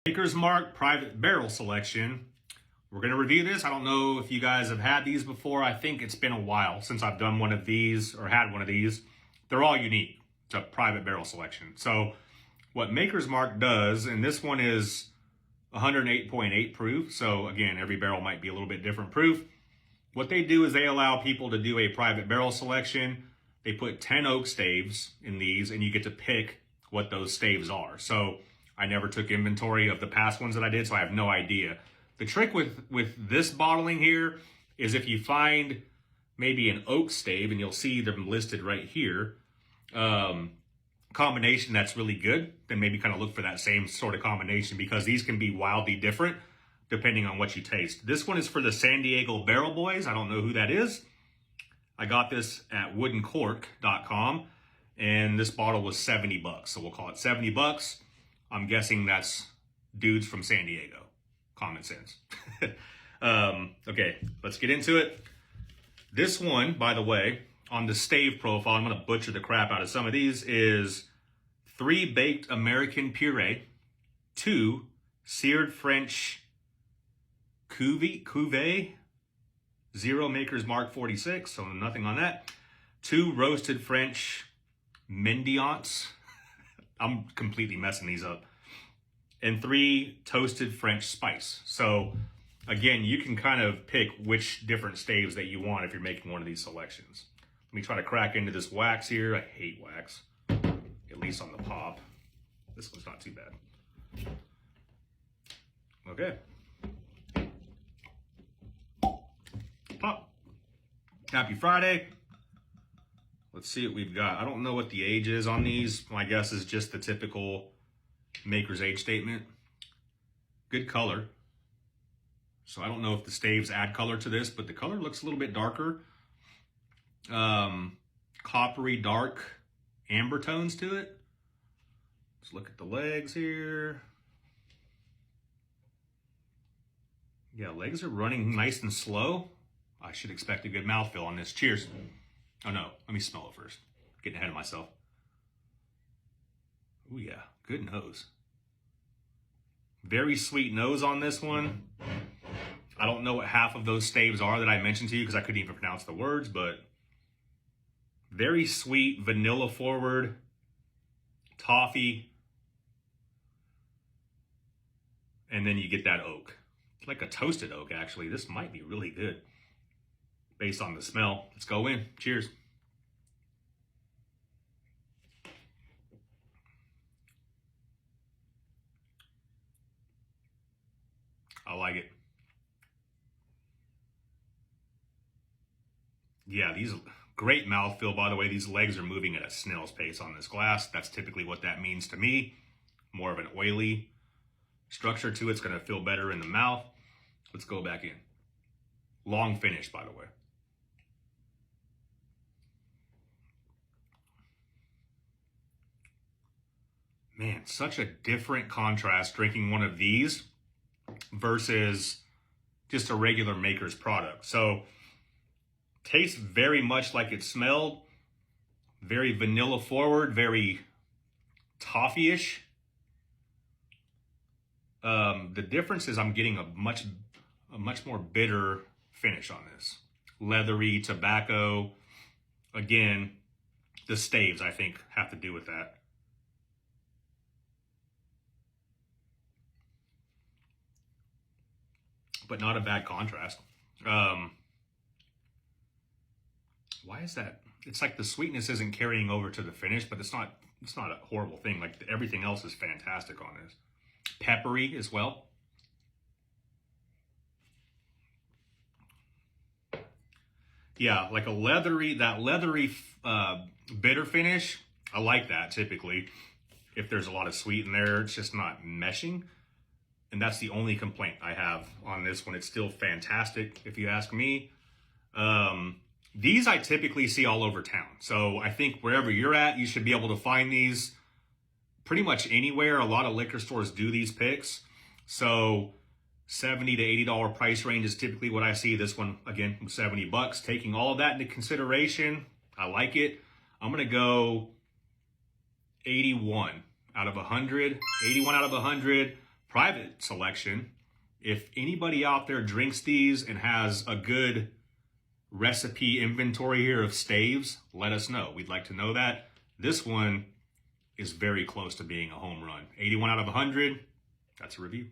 Maker's Mark Private Barrel Selection. We're going to review this. I don't know if you guys have had these before. I think it's been a while since I've done one of these or had one of these. They're all unique. It's a private barrel selection. So what Maker's Mark does, and this one is 108.8 proof. So again, every barrel might be a little bit different proof. What they do is they allow people to do a private barrel selection. They put 10 oak staves in these and you get to pick what those staves are. So I never took inventory of the past ones that I did, so I have no idea. The trick with this bottling here is if you find maybe an oak stave, and you'll see them listed right here, combination that's really good, then maybe kind of look for that same sort of combination, because these can be wildly different depending on what you taste. This one is for the San Diego Barrel Boys. I don't know who that is. I got this at woodencork.com, and this bottle was 70 bucks. So we'll call it 70 bucks. I'm guessing that's dudes from San Diego. Common sense. Okay, let's get into it. This one, by the way, on the stave profile, I'm going to butcher the crap out of some of these, is 3 baked American puree, 2 seared French cuvee, 0 Maker's Mark 46, so nothing on that, 2 roasted French mendiants. I'm completely messing these up. And 3 toasted French spice. So again, you can kind of pick which different staves that you want if you're making one of these selections. Let me try to crack into this wax here. I hate wax, at least on the pop. This one's not too bad. Okay. Pop. Happy Friday. Let's see what we've got. I don't know what the age is on these. My guess is just the typical Maker's age statement. Good color. So I don't know if the staves add color to this, but the color looks a little bit darker. Coppery dark amber tones to it. Let's look at the legs here. Yeah, legs are running nice and slow. I should expect a good mouthfeel on this. Cheers. Oh no, let me smell it first. Getting ahead of myself. Oh yeah, good nose. Very sweet nose on this one. I don't know what half of those staves are that I mentioned to you because I couldn't even pronounce the words, but very sweet, vanilla forward, toffee. And then you get that oak. Like a toasted oak, actually. This might be really good based on the smell. Let's go in. Cheers. I like it. Yeah, these great mouthfeel, by the way. These legs are moving at a snail's pace on this glass. That's typically what that means to me. More of an oily structure to it. It's going to feel better in the mouth. Let's go back in. Long finish, by the way. Man, such a different contrast drinking one of these versus just a regular Maker's product. So tastes very much like it smelled. Very vanilla forward, very toffee-ish. The difference is I'm getting a much more bitter finish on this. Leathery, tobacco. Again, the staves, I think, have to do with that. But not a bad contrast. Why is that? It's like the sweetness isn't carrying over to the finish, but it's not a horrible thing. Like everything else is fantastic on this. Peppery as well. Yeah, like a leathery, bitter finish. I like that typically. If there's a lot of sweet in there, it's just not meshing. And that's the only complaint I have on this one. It's still fantastic, if you ask me. These I typically see all over town. So I think wherever you're at, you should be able to find these pretty much anywhere. A lot of liquor stores do these picks. So $70 to $80 price range is typically what I see. This one, again, 70 bucks. Taking all of that into consideration, I like it. I'm going to go 81 out of 100. 81 out of 100 private selection. If anybody out there drinks these and has a good recipe inventory here of staves, let us know. We'd like to know that. This one is very close to being a home run. 81 out of 100. That's a review.